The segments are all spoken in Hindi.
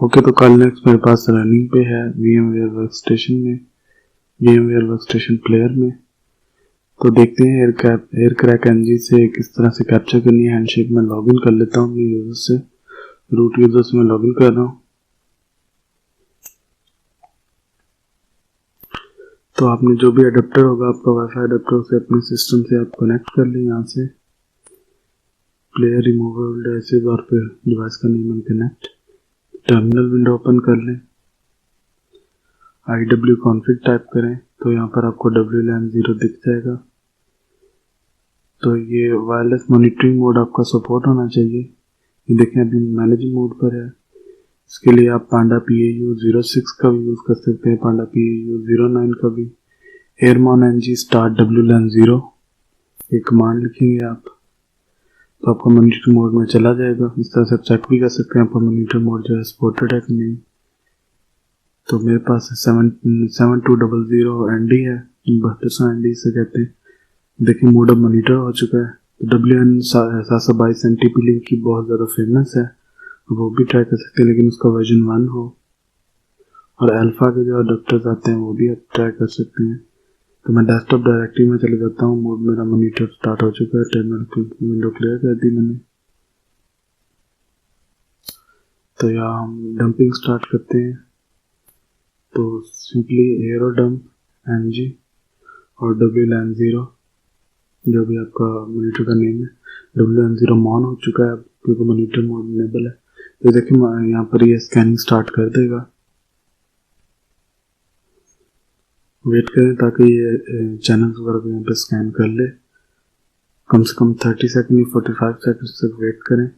ओके, तो कल नेक्स्ट मेरे पास रनिंग पे है VMware वर्कस्टेशन में, VMware वर्कस्टेशन प्लेयर में। तो देखते हैं एयरक्रैक NG से किस तरह से कैप्चर करनी है। हैंडशेक में लॉगिन कर लेता हूँ अपने यूजर से, रूट यूजर से मैं लॉगिन कर रहा हूँ। तो आपने जो भी अडेप्टर होगा आपका वाईफाई अडेप्टर, उसे अपने सिस्टम से आप कनेक्ट कर लें। यहाँ से प्लेयर रिमूवेबल डिवाइसेस और फिर डिवाइस का name and connect. Terminal window open कर लें, IW config टाइप करें तो यहाँ पर आपको WLAN 0 दिख जाएगा। तो ये वायरलेस मॉनिटरिंग मोड आपका सपोर्ट होना चाहिए। ये देखें अभी मैनेजिंग मोड पर है। इसके लिए आप पांडा PAU 06 का भी यूज कर सकते हैं, पांडा PAU 09 का भी। एयरमॉन NG स्टार्ट WLAN 0 एक कमांड लिखेंगे आप तो आपका मॉनिटर मोड में चला जाएगा। इस तरह से आप चेक भी कर सकते हैं आपका मॉनिटर मोड जो है सपोर्टेड है कि नहीं। तो मेरे पास 7200 ND है, 7200 ND से कहते हैं। देखिए मोड अब मॉनिटर हो चुका है। तो WN 722 NTP लिंक की बहुत ज़्यादा फेमस है, वो भी ट्राई कर सकते हैं, लेकिन उसका वर्जन 1 हो। और अल्फा के जो अडेप्टर्स आते हैं वो भी आप ट्राई कर सकते हैं। तो मैं डेस्कटॉप डायरेक्टरी में चले जाता हूँ। मोड मेरा मॉनिटर स्टार्ट हो चुका है, टर्मिनल विंडो क्लियर कर दी मैंने। तो यहाँ हम डंपिंग स्टार्ट करते हैं। तो सिंपली एयरोडम्प NG और WLAN 0 जो भी आपका मॉनिटर का नेम है। WLAN 0 ऑन हो चुका है क्योंकि मॉनिटर मोड इनेबल है। तो देखिए यहाँ पर ये स्कैनिंग स्टार्ट कर देगा। वेट करें ताकि ये चैनल्स वगैरह को यहाँ पे स्कैन कर ले। कम से कम 30 सेकंड या 45 सेकंड तक वेट करें।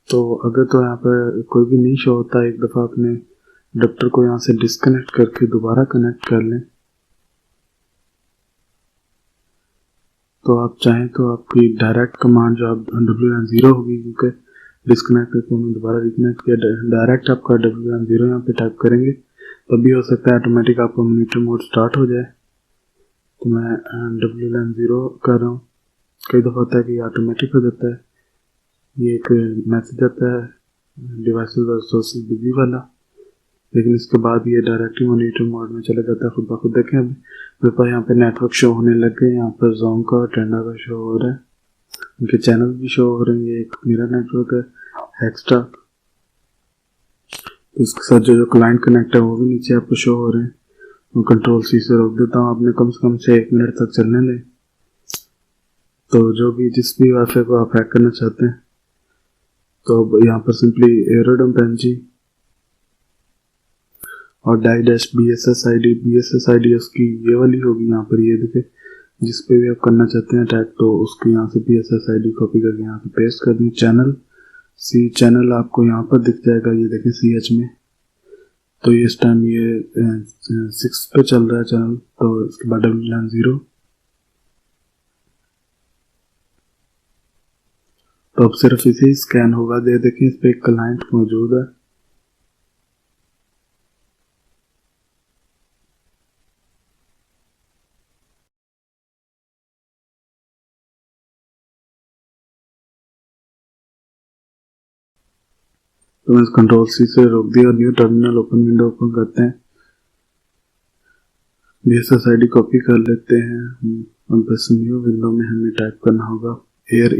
तो अगर तो यहाँ पर कोई भी नहीं शो होता, एक दफ़ा अपने अडेप्टर को यहाँ से डिस्कनेक्ट करके दोबारा कनेक्ट कर लें। तो आप चाहें तो आपकी डायरेक्ट कमांड जो आप WLAN 0 होगी, क्योंकि डिस्कनेक्ट करके हमने दोबारा रिकनेक्ट किया, डायरेक्ट आपका WLAN 0 यहाँ पे टाइप करेंगे तभी हो सकता है ऑटोमेटिक आपका मॉनिटर मोड स्टार्ट हो जाए। तो मैं WLAN 0 कर रहा हूँ। कई दफ़ा होता है कि ऑटोमेटिक हो जाता है। ये एक मैसेज आता है डिवाइसेस और सोर्सेज बिजी वाला, लेकिन इसके बाद ये डायरेक्टली मॉनिटर मोड में चला जाता है खुद ब खुद। देखें अभी मेरे पास यहाँ पे नेटवर्क शो होने लग गए। यहाँ पर जोंग का और टेंडा का शो हो रहा है, उनके चैनल भी शो हो रहे हैं। ये एक मेरा नेटवर्क है हेक्स्टा, तो इसके साथ जो क्लाइंट कनेक्ट है वो भी नीचे आपको शो हो रहे हैं। मैं कंट्रोल C से रोक देता हूँ, आपने कम से कम 1 मिनट तक चलने दें। तो जो भी जिस भी वाईफाई को आप हैक करना चाहते हैं, तो अब यहाँ पर सिंपली एयरोडम्प NG और BSS ID उसकी ये वाली होगी। यहाँ पर ये देखे जिस पे भी आप करना चाहते हैं अटैक, तो उसको यहाँ से BSS ID कॉपी करके यहाँ पे पेस्ट कर दें। चैनल आपको यहाँ पर दिख जाएगा, ये देखें CH में। तो ये इस टाइम ये 6 पे चल रहा है चैनल। तो इसके बाद WLAN 0। तो अब सिर्फ इसे ही स्कैन होगा। देखें इस पे एक क्लाइंट मौजूद है। तो मैं कंट्रोल C से रोक दिया और new terminal open window open करते हैं। BSS ID कॉपी कर लेते हैं। अब बस न्यू विंडो में हमें टाइप करना होगा एयर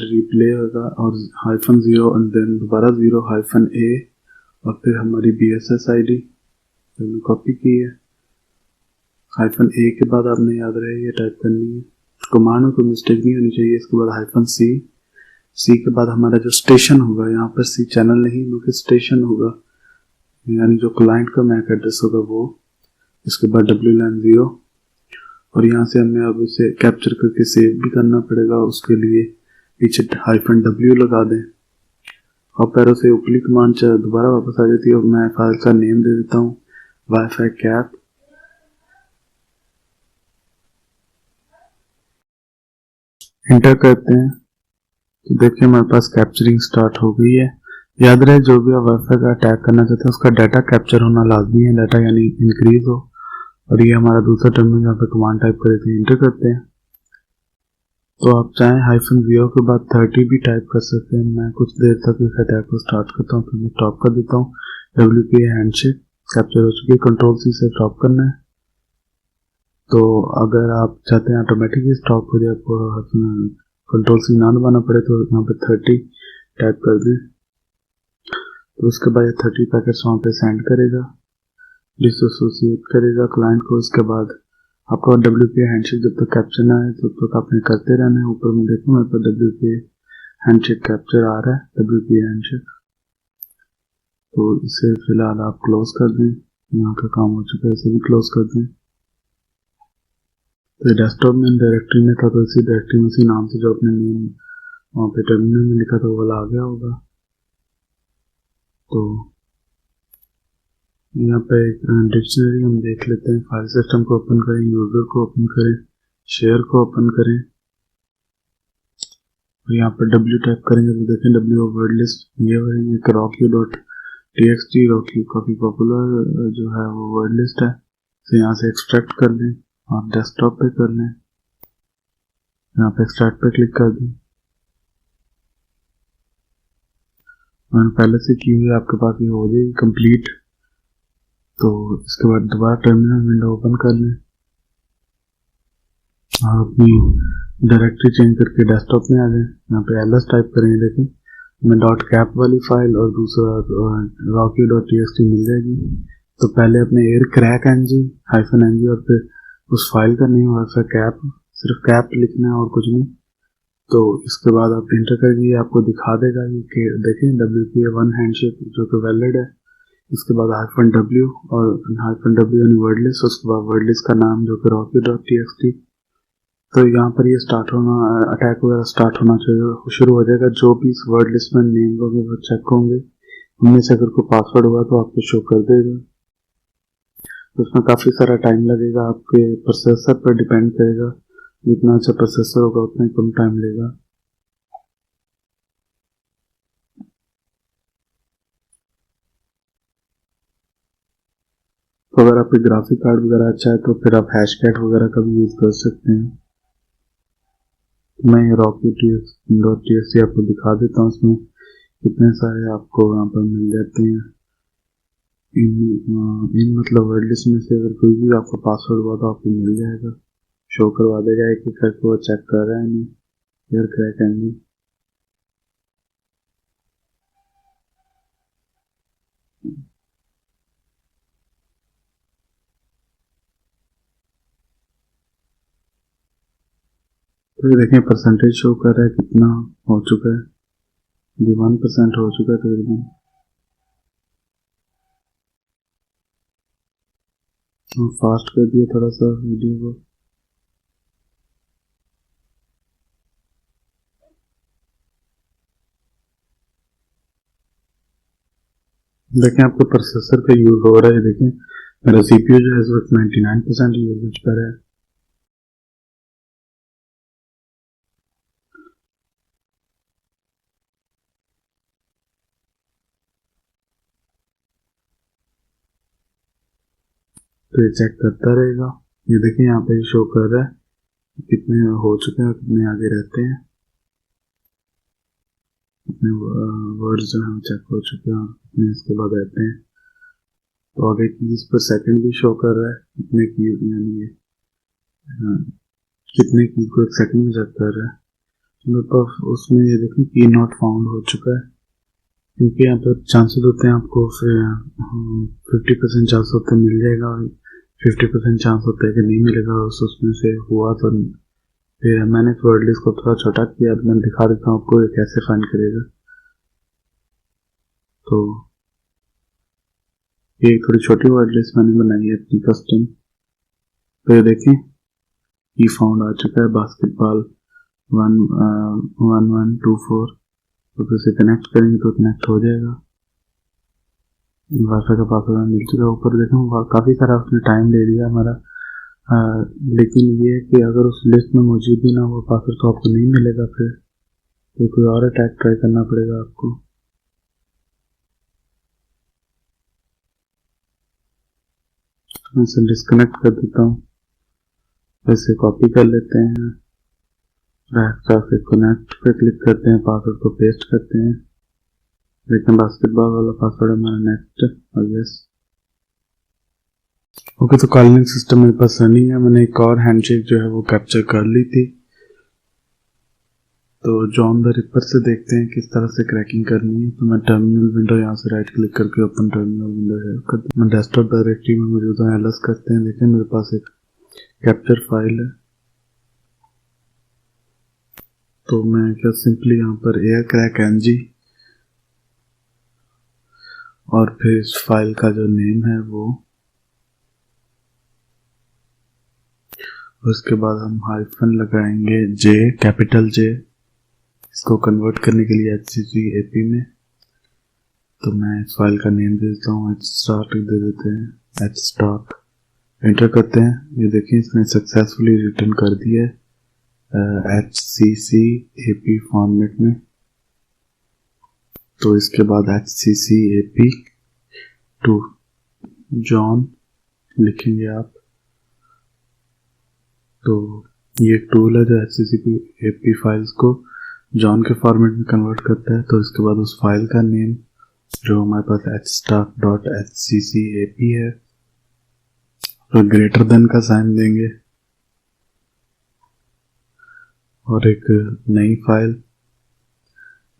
रिप्ले होगा और -0 और देन दोबारा 0 -A और फिर हमारी BSS ID हमने कॉपी की है। -A के बाद आपने याद रहे ये टाइप करनी है। कमांड में कोई मिस्टेक नहीं होनी चाहिए। इसके बाद -C के बाद हमारा जो स्टेशन होगा, यहाँ पर C चैनल नहीं बल्कि स्टेशन होगा, यानी जो क्लाइंट का मैक एड्रेस होगा वो। इसके बाद WLAN 0 और यहाँ से हमें अब इसे कैप्चर करके सेव भी करना पड़ेगा। उसके लिए पीछे -W लगा दें और पैरों से ऊपरी कमांड दोबारा वापस आ जाती है। और मैं फाइल का नेम दे देता हूँ वाईफाई कैप। एंटर करते हैं तो देखिए हमारे पास कैप्चरिंग स्टार्ट हो गई है। याद रहे जो भी आप वाईफाई का अटैक करना चाहते हैं उसका डाटा कैप्चर होना लाजमी है, डाटा यानी इंक्रीज हो। और ये हमारा दूसरा टर्मिनल, यहाँ पे कमांड टाइप करके एंटर करते हैं। तो आप चाहें -0 के बाद 30 भी टाइप कर सकते हैं। मैं कुछ देर तक इस अटैक को स्टार्ट करता हूँ, फिर मैं स्टॉप कर देता हूँ। WPA हैंडशेक कैप्चर हो चुकी है, Ctrl+C से स्टॉप करना है। तो अगर आप चाहते हैं ऑटोमेटिकली स्टॉप हो जाए, आपको Ctrl+C ना दबाना पड़े, तो यहाँ पे 30 टाइप कर दें। तो उसके बाद 30 पैकेट्स वहाँ पे सेंड करेगा, डिसोसिएट करेगा क्लाइंट को। इसके बाद आपका WPA हैंडशेक जब तक कैप्चर ना है तब तक आपने करते रहना है। ऊपर में देखो मेरे पास WPA हैंडशेक कैप्चर आ रहा है, WPA हैंडशेक। तो इसे फिलहाल आप क्लोज कर दें, यहाँ का काम हो चुका है, इसे भी क्लोज कर दें। तो डेस्कटॉप में डायरेक्टरी में था, तो इसी डायरेक्टरी में उसी नाम से जो अपने नेम वहाँ पे टर्मिनल में लिखा था वो वाला आ गया होगा। तो यहाँ पे डिक्शनरी हम देख लेते हैं। फाइल सिस्टम को ओपन करें, यूजर को ओपन करें, शेयर को ओपन करें, और यहाँ पर W टाइप करेंगे तो देखें W वर्ड लिस्ट ये है, एक rocky.txt रॉकी काफी पॉपुलर जो है वो वर्ड लिस्ट है। तो यहाँ से एक्सट्रैक्ट कर लें और डेस्कटॉप पे कर लें, यहाँ पे एक्सट्रैक्ट पे क्लिक कर दें। मैंने पहले से की हुई आपके पास ये हो जाएगी कंप्लीट। तो इसके बाद दोबारा टर्मिनल विंडो ओपन कर लें और अपनी डायरेक्टरी चेंज करके डेस्कटॉप में आ जाए। यहाँ पे ls टाइप करेंगे, देखें मैं .cap वाली फाइल और दूसरा rocky.txt मिल जाएगी। तो पहले अपने एयर क्रैक -ng और फिर उस फाइल का नेम और फिर कैप, सिर्फ कैप लिखना है और कुछ नहीं। तो इसके बाद आप इंटर करेंगे, आपको दिखा देगा कि देखें WPA1 हैंडशेक जो कि वैलिड है। इसके बाद -w और -w यानी वर्ड लिस्ट, उसके बाद वर्ड लिस्ट का नाम जो कि rocky.txt। तो यहाँ पर ये स्टार्ट होना, अटैक वगैरह स्टार्ट होना चाहिए, शुरू हो जाएगा। जो भी इस वर्ड लिस्ट में नेम होंगे वो चेक होंगे, उनमें से अगर कोई पासवर्ड हुआ तो आपको शो कर देगा। तो उसमें काफ़ी सारा टाइम लगेगा, आपके प्रोसेसर पर डिपेंड करेगा। जितना अच्छा प्रोसेसर होगा उतना ही कम टाइम लेगा। तो अगर आपके ग्राफिक कार्ड वगैरह अच्छा है तो फिर आप हैशकैट वगैरह का भी यूज़ कर सकते हैं। मैं rocky.txt आपको दिखा देता हूँ, उसमें कितने सारे आपको यहाँ पर मिल जाते हैं। इन मतलब वर्ड लिस्ट में से अगर कोई भी आपको पासवर्ड हुआ तो आपको मिल जाएगा, शो करवा देगा एक एक करके। वो चेक कर रहा है नहीं, एयर क्रैक है नहीं। तो ये देखें परसेंटेज शो कर रहा है कितना हो चुका है, 1% हो चुका है तकरीबन। फास्ट कर दिया थोड़ा सा वीडियो को। देखें आपको प्रोसेसर का यूज हो रहा है, देखें मेरा CPU जो है इस वक्त 99% यूज कर रहा है। तो ये चेक करता रहेगा। ये देखें यहाँ पे शो कर रहा है कितने हो चुके हैं, कितने आगे रहते हैं, कितने वर्ड्स जो हैं चेक हो चुके हैं, कितने इसके बाद रहते हैं। तो आगे कीज पर सेकंड भी शो कर रहा है, कितने की यानी कितने की को एक सेकंड में चेक कर रहा है। मेरे पास उसमें ये देखें की नॉट फाउंड हो चुका है, क्योंकि यहाँ पर चांसेस होते हैं आपको फिर 50% चांस होते हैं मिल जाएगा, 50% चांस होता है कि नहीं मिलेगा। उसमें से हुआ तो फिर मैंने इस वर्ड लिस्ट को थोड़ा छोटा किया, मैं दिखा देता हूँ आपको ये कैसे फाइंड करेगा। तो ये थोड़ी छोटी वर्ड लिस्ट मैंने बनाई है अपनी कस्टम। तो ये देखें की फाउंड आ चुका है, बास्केटबॉल 1124। तो फिर से कनेक्ट करेंगे तो कनेक्ट हो जाएगा। वाईफाई का पासवर्ड मिल चुका है। ऊपर देखो काफ़ी सारा उसने टाइम ले लिया हमारा, लेकिन ये है कि अगर उस लिस्ट में मौजूद ही ना वो पासवर्ड तो आपको नहीं मिलेगा, फिर तो कोई और अटैक ट्राई करना पड़ेगा आपको। मैं इसे डिस्कनेक्ट कर देता हूँ, ऐसे कॉपी कर लेते हैं से कनेक्ट पे क्लिक करते हैं, पासवर्ड को पेस्ट करते हैं, देखते हैं बास्केटबॉल वाला पासवर्ड हमारा नेक्स्ट और यस। ओके, तो कॉलिंग सिस्टम मेरे पास रनिंग है। मैंने एक और हैंडशेक जो है वो कैप्चर कर ली थी। तो जॉन द रिपर से देखते हैं किस तरह से क्रैकिंग करनी है। तो मैं टर्मिनल विंडो यहाँ से राइट क्लिक करके ओपन टर्मिनल विंडो है कर, मैं डेस्कटॉप डायरेक्टरी में मौजूद है, एलएस करते हैं। देखें मेरे पास एक कैप्चर फाइल है। तो मैं क्या सिंपली यहाँ पर एयर क्रैक एनजी और फिर इस फाइल का जो नेम है वो, उसके बाद हम हाइफन लगाएंगे जे, कैपिटल जे, इसको कन्वर्ट करने के लिए HCCAP में। तो मैं इस फाइल का नेम दे देता हूँ hstart, दे देते हैं hstart, एंटर करते हैं। ये देखिए इसने सक्सेसफुली रिटर्न कर दिया है HCCAP फॉर्मेट में। तो इसके बाद HCCAP टू जॉन लिखेंगे आप। तो ये टूल है जो HCCAP फाइल्स को जॉन के फॉर्मेट में कन्वर्ट करता है। तो इसके बाद उस फाइल का नेम जो हमारे पास hstart.hccap है, तो ग्रेटर देन का साइन देंगे और एक नई फाइल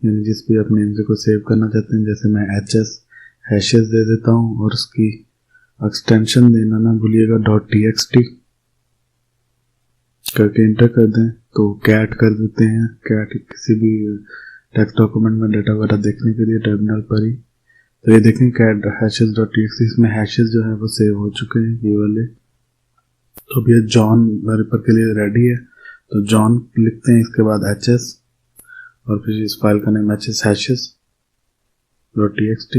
यानी जिस भी आप नेम से को सेव करना चाहते हैं, जैसे मैं हैशेस दे देता हूँ और उसकी एक्सटेंशन देना ना भूलिएगा .txt करके इंटर कर दें। तो कैट कर देते हैं, कैट किसी भी टेक्स्ट डॉक्यूमेंट में डाटा वगैरह देखने के लिए टर्मिनल पर ही। तो ये देखें कैट hashes.txt, इसमें हैशेस जो है वो सेव हो चुके हैं ये वाले। तो अब ये जॉन रिपर के लिए रेडी है। तो जॉन लिखते हैं, इसके बाद HS और फिर इस फाइल का नेम hashes.txt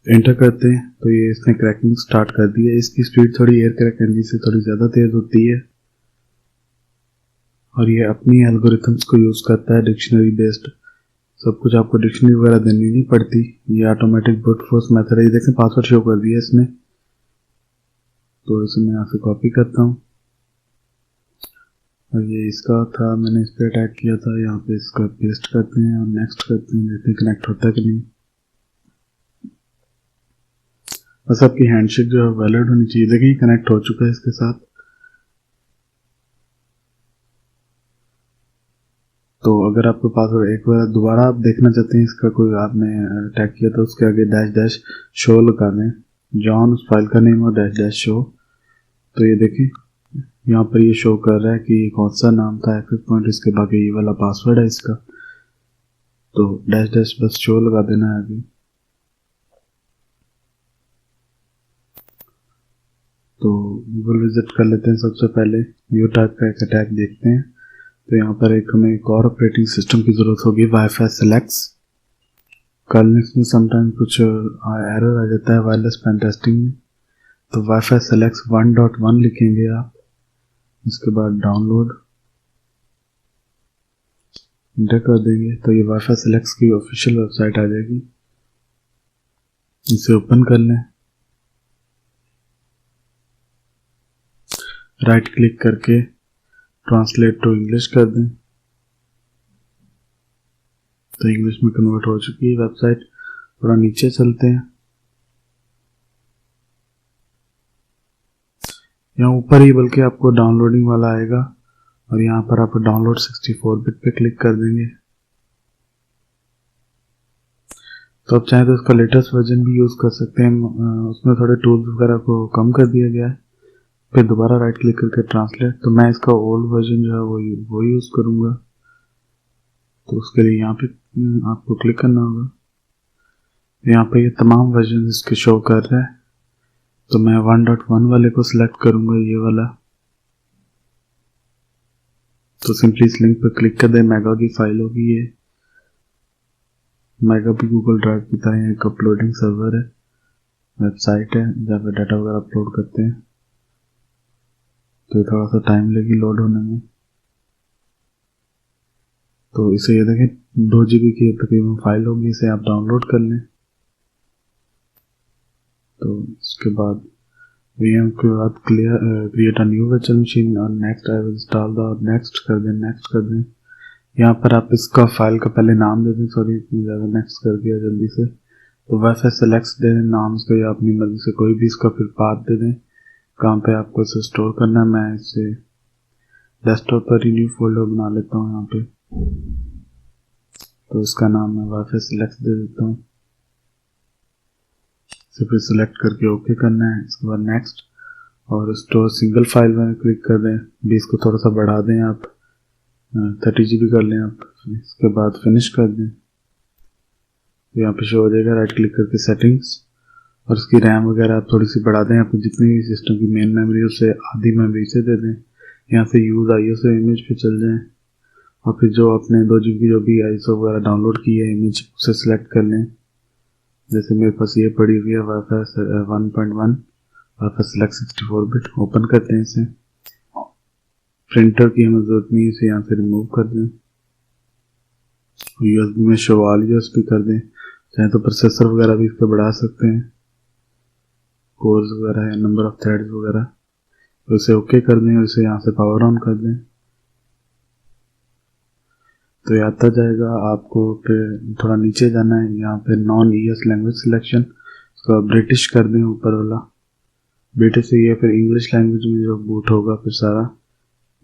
एंटर करते हैं। तो ये इसने क्रैकिंग स्टार्ट कर दी है। इसकी स्पीड थोड़ी एयर क्रैक एनजी से थोड़ी ज़्यादा तेज़ होती है और ये अपनी एल्गोरिथम्स को यूज़ करता है, डिक्शनरी बेस्ड। सब कुछ आपको डिक्शनरी वगैरह देनी नहीं पड़ती, ये ऑटोमेटिक ब्रूट फोर्स मेथड है। ये देखें पासवर्ड शो कर दिया इसने। तो इसे मैं यहाँ से कॉपी करता हूँ और ये इसका था, मैंने इस पर अटैक किया था, यहाँ पे इसका पेस्ट करते हैं और नेक्स्ट करते हैं, देखते हैं कनेक्ट होता है कि नहीं। बस आपकी हैंडशेक जो है वैलिड होनी चाहिए। देखिए कनेक्ट हो चुका है इसके साथ। तो अगर आपके पासवर्ड एक बार दोबारा आप देखना चाहते हैं, इसका कोई आपने अटैक किया तो उसके आगे डैश शो लगा दें, जॉन उस फाइल का नेम और डैश शो। तो ये देखें यहाँ पर ये शो कर रहा है कि कौन सा नाम था एक्सेस पॉइंट, इसके बाकी ये वाला पासवर्ड है इसका। तो डैश बस शो लगा देना है अभी। तो गूगल विजिट कर लेते हैं। सबसे पहले यू टाइप का एक अटैक देखते हैं। तो यहाँ पर हमें एक और ऑपरेटिंग सिस्टम की ज़रूरत होगी, वाईफाई सेलेक्ट्स। कल इसमें समटाइम कुछ एरर आ जाता है वायरलेस पेन टेस्टिंग में। तो वाईफाई सेलेक्ट्स 1.1 लिखेंगे आप, इसके बाद डाउनलोड इंटर कर देंगे। तो ये वाईफाई सेलेक्ट्स की ऑफिशियल वेबसाइट आ जाएगी, इसे ओपन कर लें। राइट क्लिक करके ट्रांसलेट टू इंग्लिश कर दें। तो इंग्लिश में कन्वर्ट हो चुकी है वेबसाइट। थोड़ा नीचे चलते हैं, यहाँ ऊपर ही बल्कि आपको डाउनलोडिंग वाला आएगा और यहाँ पर आप डाउनलोड 64 बिट पे क्लिक कर देंगे। तो आप चाहें तो इसका लेटेस्ट वर्जन भी यूज़ कर सकते हैं, उसमें थोड़े टूल्स वगैरह को कम कर दिया गया है। फिर दोबारा राइट क्लिक करके ट्रांसलेट। तो मैं इसका ओल्ड वर्जन जो है वो यूज़ करूँगा। तो उसके लिए यहाँ पे आपको क्लिक करना होगा। यहाँ पे ये तमाम वर्जन इसके शो कर रहा है। तो मैं 1.1 वाले को सिलेक्ट करूँगा, ये वाला। तो सिंपली इस लिंक पर क्लिक कर दें, मेगा की फाइल होगी ये। मेगा भी गूगल ड्राइव की तरह एक अपलोडिंग सर्वर है, वेबसाइट है जहाँ पर डाटा वगैरह अपलोड करते हैं। तो थोड़ा सा टाइम लेगी लोड होने में। तो इसे ये देखें 2 GB की तकरीबन फाइल होगी, इसे आप डाउनलोड कर लें। तो इसके बाद VM के बाद create a new virtual machine और next I will install the और नेक्स्ट कर दें। यहाँ पर आप इसका फाइल का पहले नाम दे दें, सॉरी इतनी ज़्यादा नेक्स्ट कर दिया जल्दी से। तो वाईफाई सेलेक्ट दे दें नाम इसका, या अपनी मर्जी से कोई भी इसका फिर पाथ दे दें कहाँ पे आपको इसे स्टोर करना है। मैं इसे डेस्कटॉप पर ही न्यू फोल्डर बना लेता हूँ यहाँ पे, तो इसका नाम मैं वाईफाई सेलेक्ट दे देता हूँ। इसे फिर सेलेक्ट करके ओके करना है। इसके बाद नेक्स्ट और स्टोर सिंगल फाइल में क्लिक कर दें। भी इसको थोड़ा सा बढ़ा दें आप, 30 GB कर लें आप। इसके बाद फिनिश कर दें। यहाँ पे शो हो जाएगा, राइट क्लिक करके सेटिंग्स, और इसकी रैम वगैरह आप थोड़ी सी बढ़ा दें। आपको जितनी भी सिस्टम की मेन मेमोरी है उससे आधी मेमोरी से दे दें। यहाँ से यूज आईओ से इमेज पे चल जाएं, और फिर जो अपने 2 GB की जो भी आईएसओ वगैरह डाउनलोड की है इमेज, उसे सिलेक्ट कर लें। जैसे मेरे पास ये पड़ी हुई है wifi 1.1 wifi select 64 bit. Open करते हैं इसे। प्रिंटर की हमें जरूरत नहीं है, इसे यहाँ से रिमूव कर दें। यूएसबी में शो ऑल यूएसबी कर दें। चाहे तो प्रोसेसर वगैरह भी इस पर बढ़ा सकते हैं, कोर्स वगैरह है, नंबर ऑफ थ्रेड्स वगैरह। तो इसे ओके कर दें और इसे यहाँ से पावर ऑन कर दें। तो ये आता जाएगा। आपको फिर थोड़ा नीचे जाना है, यहाँ पे नॉन ईएस लैंग्वेज सिलेक्शन, उसको ब्रिटिश कर दें ऊपर वाला। ब्रिटिश से ये फिर इंग्लिश लैंग्वेज में जो बूट होगा, फिर सारा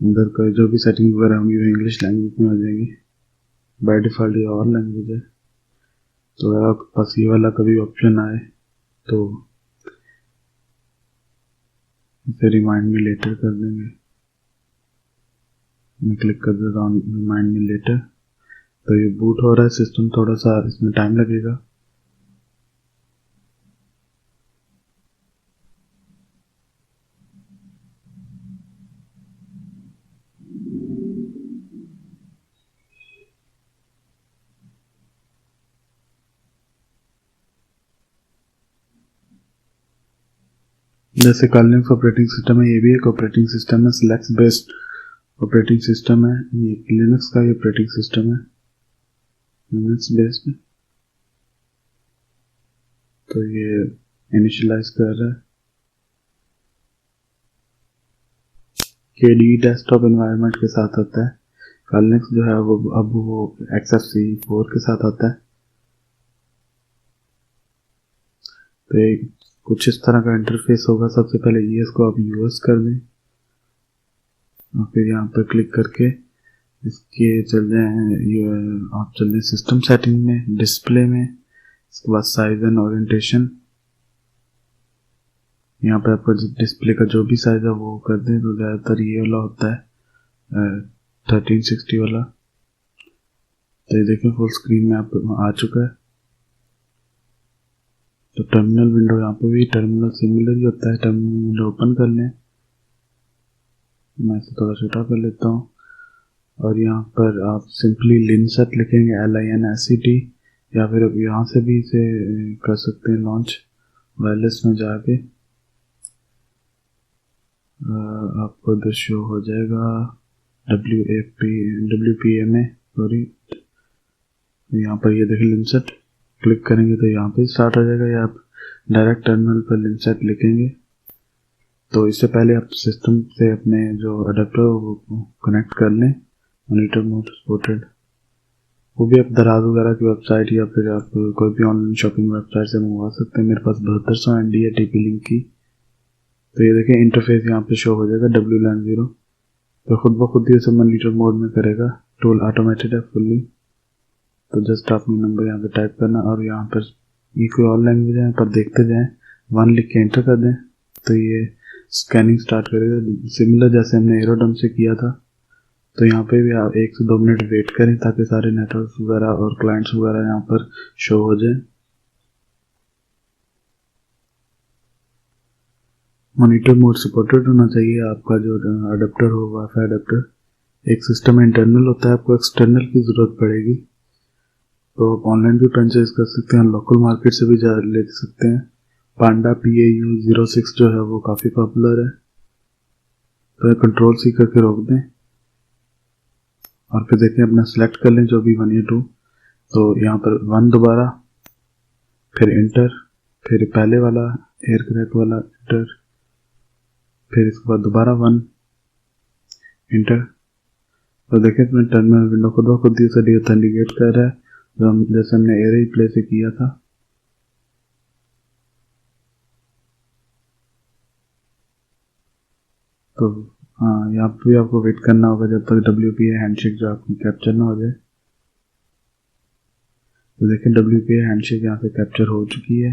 अंदर का जो भी सेटिंग वगैरह होंगी वो इंग्लिश लैंग्वेज में हो जाएंगी। बाय डिफॉल्ट ये और लैंग्वेज है। तो अगर आपके पास ये वाला कभी ऑप्शन आए तो इसे रिमाइंड मी लेटर कर देंगे। मैं क्लिक कर देता हूँ रिमाइंड मी लेटर। तो ये बूट हो रहा है सिस्टम, थोड़ा सा इसमें टाइम लगेगा। जैसे कर्लिंग ऑपरेटिंग सिस्टम है, ये भी एक ऑपरेटिंग सिस्टम है, सिलेक्स बेस्ड ऑपरेटिंग सिस्टम है। ये लिनक्स का ये ऑपरेटिंग सिस्टम है, लिनक्स बेस्ड। तो ये इनिशियलाइज कर रहा है। KDE डेस्कटॉप एनवायरनमेंट के साथ आता है। कर्लिंग जो है वो अब वो XFCE 4 के साथ आता है। तो ये कुछ इस तरह का इंटरफेस होगा। सबसे पहले ES को आप यूएस कर दें, और फिर यहाँ पर क्लिक करके इसके चल जाए, आप चल जाए सिस्टम सेटिंग में, डिस्प्ले में। इसके बाद साइज एंड ओरिएंटेशन, यहाँ पे आपका डिस्प्ले का जो भी साइज है वो कर दें। तो ज़्यादातर ये वाला होता है 1360 वाला। तो ये देखें फुल स्क्रीन में आप आ चुका है। तो टर्मिनल विंडो, यहाँ पे भी टर्मिनल सिमिलर ही होता है। टर्मिनल विंडो ओपन कर लें। मैं इसे थोड़ा छोटा कर लेता हूँ, और यहाँ पर आप सिंपली लिनसेट लिखेंगे, LINSET, या फिर यहाँ से भी इसे कर सकते हैं लॉन्च। वायरलेस में जाके आपको इधर शो हो जाएगा WPMA, सॉरी। यहाँ पर ये देखिए लिनसेट, क्लिक करेंगे तो यहाँ पे स्टार्ट हो जाएगा, या आप डायरेक्ट टर्मिनल पर लिनसेट लिखेंगे। तो इससे पहले आप सिस्टम से अपने जो अडेप्टर वो कनेक्ट कर लें। मॉनिटर मोड सपोर्टेड, वो भी आप दराज वगैरह की वेबसाइट या फिर आप कोई भी ऑनलाइन शॉपिंग वेबसाइट से मंगवा सकते हैं। मेरे पास 7200 MB है TP-Link की। तो ये देखें इंटरफेस यहाँ पे शो हो जाएगा WLAN 0। तो खुद ब खुद ही उसे मॉनिटर मोड में करेगा। टूल ऑटोमेटेड है फुल्ली। तो जस्ट आपने नंबर यहाँ पे टाइप करना, और यहाँ पर ये कोई और लैंग्वेज है पर देखते जाएं। 1 लिख के एंटर कर दें तो ये स्कैनिंग स्टार्ट करेगा, सिमिलर जैसे हमने एरोडम से किया था। तो यहाँ पे भी आप 1 से 2 मिनट वेट करें ताकि सारे नेटवर्क वगैरह और क्लाइंट्स वगैरह यहाँ पर शो हो जाए। मॉनिटर मोड सपोर्टेड होना चाहिए आपका जो अडेप्टर हो, वाईफाई अडेप्टर। एक सिस्टम इंटरनल होता है, आपको एक्सटर्नल की ज़रूरत पड़ेगी। तो आप ऑनलाइन भी परचेज कर सकते हैं, लोकल मार्केट से भी ले सकते हैं। पांडा PAU06 जो है वो काफ़ी पॉपुलर है। तो कंट्रोल C करके रोक दें, और फिर देखें अपना सेलेक्ट कर लें जो भी 1 या 2। तो यहाँ पर 1 दोबारा, फिर इंटर, फिर पहले वाला एयर क्रैक वाला इंटर, फिर इसके बाद दोबारा 1 इंटर। तो देखिए इसमें टर्मिनल विंडो खुद ही उसे डीऑथेंटिकेट कर रहा है, जैसे हमने एरे प्ले से किया था। तो हाँ, यहाँ पे भी आपको वेट करना होगा जब तक WPA हैंडशेक जो आपकी कैप्चर ना हो जाए। तो देखिए WPA हैंडशेक यहाँ से कैप्चर हो चुकी है।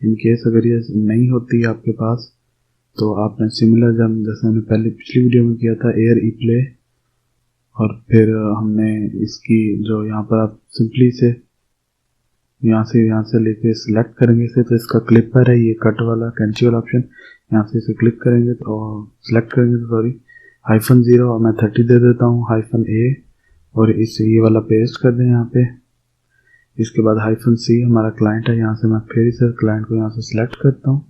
इन केस अगर ये नहीं होती आपके पास, तो आपने सिमिलर जैसे हमने पहले पिछली वीडियो में किया था एयर ई प्ले, और फिर हमने इसकी जो यहाँ पर आप सिंपली से यहाँ से लेके सिलेक्ट करेंगे इसे, तो इसका क्लिपर है ये कट वाला कैंची वाला ऑप्शन, यहाँ से इसे क्लिक करेंगे तो सिलेक्ट करेंगे तो सॉरी -0 और मैं 30 दे देता हूँ -A, और इसे ये वाला पेस्ट कर दें यहाँ पे। इसके बाद -C हमारा क्लाइंट है, यहाँ से मैं फिर इसे क्लाइंट को यहाँ से सिलेक्ट करता हूँ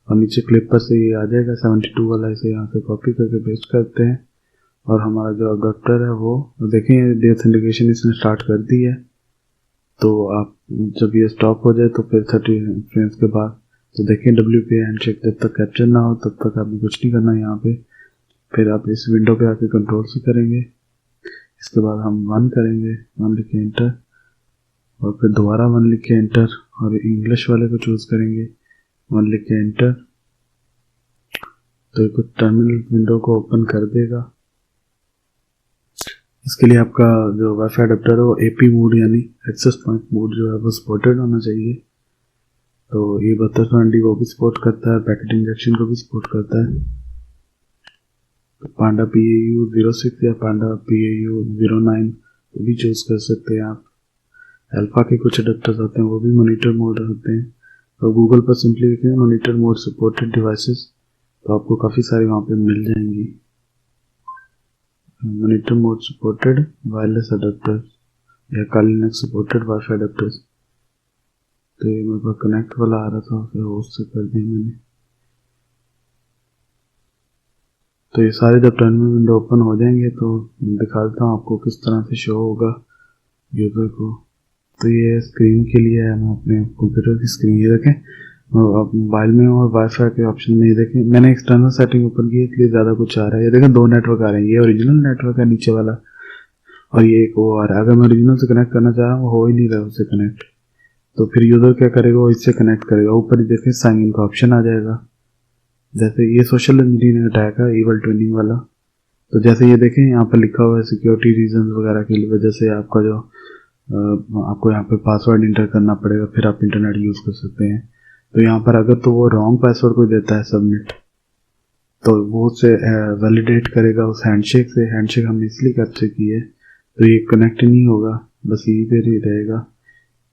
और नीचे क्लिपर से ये आ जाएगा 72 वाला, इसे यहाँ से कॉपी करके पेस्ट करते हैं। और हमारा जो अडॉप्टर है वो देखें डीऑथेंटिकेशन इसने स्टार्ट कर दी है। तो आप जब ये स्टॉप हो जाए तो फिर 30 फ्रेम्स के बाद तो देखें WPA हैंडशेक जब तक कैप्चर ना हो तब तक आपने कुछ नहीं करना यहाँ पे। फिर आप इस विंडो पे आके कंट्रोल से करेंगे। इसके बाद हम 1 करेंगे, 1 लिख के एंटर, और फिर दोबारा 1 लिख के एंटर, और इंग्लिश वाले को चूज करेंगे, 1 लिख के एंटर। तो कुछ टर्मिनल विंडो को ओपन कर देगा। इसके लिए आपका जो वाईफाई अडेप्टर है वो AP मोड यानी एक्सेस पॉइंट मोड जो है वो सपोर्टेड होना चाहिए। तो ये 3220 वो भी सपोर्ट करता है, पैकेट इंजेक्शन को भी सपोर्ट करता है। तो पांडा PAU 06 या पांडा PAU 09 वो भी चूज कर सकते हैं आप। अल्फा के कुछ अडेप्टर्स होते हैं वो भी मॉनिटर मोड होते हैं। तो गूगल पर सिंपली लिखें मॉनिटर मोड सपोर्टेड डिवाइसेस, तो आपको काफ़ी सारे वहाँ पे मिल जाएंगी। Monitor mode supported wireless adapters या कालीनेक्स सपोर्टेड वाईफाई अडेप्टर्स। तो ये मेरे पास कनेक्ट वाला आ रहा था, उसे होस्ट से कर दिया मैंने। तो ये सारे जब टर्मिनल विंडो ओपन हो जाएंगे तो दिखा देता हूँ आपको किस तरह से शो होगा यूजर को। तो ये स्क्रीन के लिए है, मैं अपने कंप्यूटर की स्क्रीन ये देखें, आप मोबाइल में और वाईफाई के ऑप्शन में ये देखें मैंने एक्सटर्नल सेटिंग ओपन की है इसलिए ज़्यादा कुछ आ रहा है। ये देखें 2 नेटवर्क आ रहे हैं, ये ओरिजिनल नेटवर्क है नीचे वाला और ये एक वो आ रहा है। अगर मैं ओरिजिनल से कनेक्ट करना चाह रहा हूँ हो ही नहीं रहा उससे कनेक्ट, तो फिर यूज़र क्या करेगा वो इससे कनेक्ट करेगा। ऊपर ही देखें साइन इन का ऑप्शन आ जाएगा। जैसे ये सोशल इंजीनियरिंग अटैक है ईवल ट्विनिंग वाला, तो जैसे ये देखें यहाँ पर लिखा हुआ है सिक्योरिटी रीजन वगैरह की वजह से आपका जो आपको यहाँ पे पासवर्ड इंटर करना पड़ेगा फिर आप इंटरनेट यूज़ कर सकते हैं। तो यहाँ पर अगर तो वो रॉन्ग पासवर्ड को देता है सबमिट, तो वो उसे वैलिडेट करेगा उस हैंडशेक से। हैंडशेक हमने इसलिए कैप्चर की है, तो ये कनेक्ट नहीं होगा, बस यही पे ही रहेगा।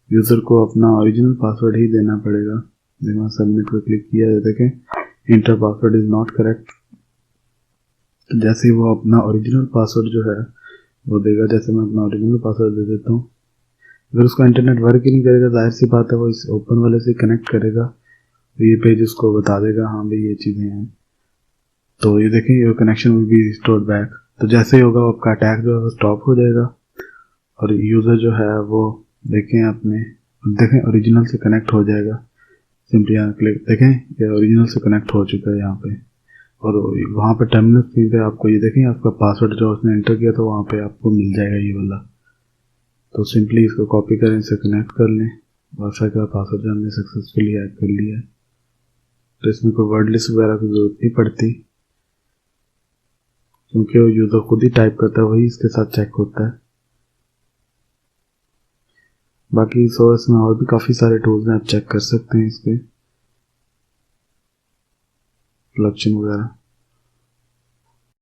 यूज़र को अपना ओरिजिनल पासवर्ड ही देना पड़ेगा। देखो सबमिट पर क्लिक किया है, देखें inter password is not correct. तो जैसे ही वो अपना ओरिजिनल पासवर्ड जो है वो देगा, जैसे मैं अपना ओरिजिनल पासवर्ड दे देता हूँ, अगर उसका इंटरनेट वर्क ही नहीं करेगा जाहिर सी बात है वो इस ओपन वाले से कनेक्ट करेगा, तो ये पेज उसको बता देगा हाँ भाई ये चीज़ें हैं। तो ये देखें your connection will be restored back. तो जैसे ही होगा आपका अटैक जो है वो स्टॉप हो जाएगा और यूज़र जो है वो देखें अपने देखें ओरिजिनल से कनेक्ट हो जाएगा। सिंपली यहाँ क्लिक देखें ये ओरिजिनल से कनेक्ट हो चुका है यहाँ पे, और वहाँ पे टर्मिनल स्क्रीन पे आपको ये देखें आपका पासवर्ड जो उसने एंटर किया तो वहाँ पे आपको मिल जाएगा ये वाला। तो सिंपली इसको कॉपी करें, इसे कनेक्ट कर लें। वाईफाई का पासवर्ड जो हमने सक्सेसफुली ऐड कर लिया है, तो इसमें कोई वर्ड लिस्ट वगैरह की जरूरत नहीं पड़ती क्योंकि वो यूज़र खुद ही टाइप करता है, वही इसके साथ चेक होता है। बाकी सोर्स में और भी काफ़ी सारे टूल्स हैं, आप चेक कर सकते हैं इसके कलेक्शन वगैरह।